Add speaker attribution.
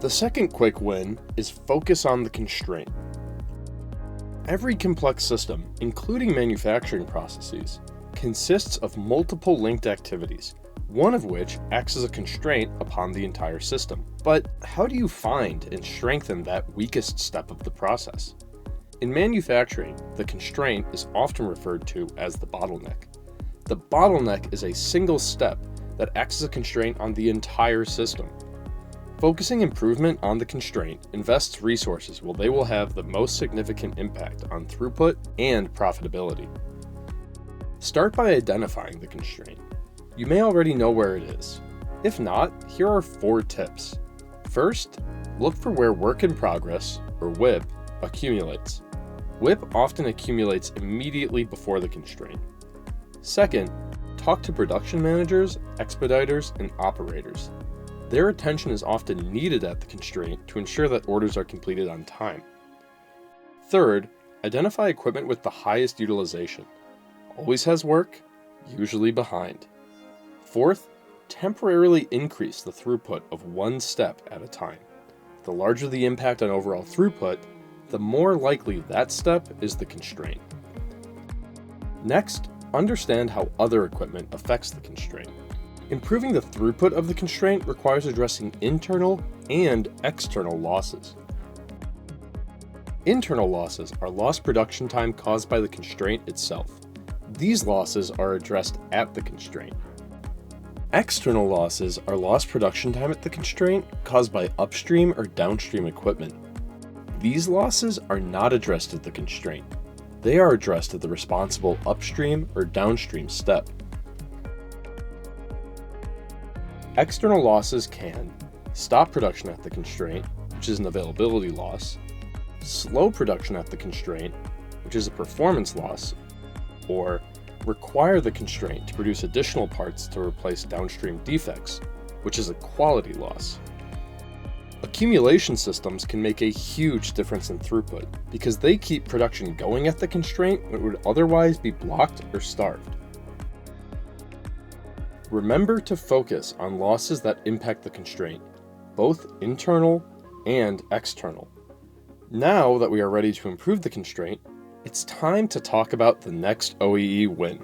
Speaker 1: The second quick win is focus on the constraint. Every complex system, including manufacturing processes, consists of multiple linked activities, one of which acts as a constraint upon the entire system. But how do you find and strengthen that weakest step of the process? In manufacturing, the constraint is often referred to as the bottleneck. The bottleneck is a single step that acts as a constraint on the entire system. Focusing improvement on the constraint invests resources where they will have the most significant impact on throughput and profitability. Start by identifying the constraint. You may already know where it is. If not, here are 4 tips. First, look for where work in progress, or WIP, accumulates. WIP often accumulates immediately before the constraint. Second, talk to production managers, expediters, and operators. Their attention is often needed at the constraint to ensure that orders are completed on time. Third, identify equipment with the highest utilization. Always has work, usually behind. Fourth, temporarily increase the throughput of one step at a time. The larger the impact on overall throughput, the more likely that step is the constraint. Next, understand how other equipment affects the constraint. Improving the throughput of the constraint requires addressing internal and external losses. Internal losses are lost production time caused by the constraint itself. These losses are addressed at the constraint. External losses are lost production time at the constraint caused by upstream or downstream equipment. These losses are not addressed at the constraint. They are addressed at the responsible upstream or downstream step. External losses can stop production at the constraint, which is an availability loss, slow production at the constraint, which is a performance loss, or require the constraint to produce additional parts to replace downstream defects, which is a quality loss. Accumulation systems can make a huge difference in throughput because they keep production going at the constraint when it would otherwise be blocked or starved. Remember to focus on losses that impact the constraint, both internal and external. Now that we are ready to improve the constraint, it's time to talk about the next OEE win.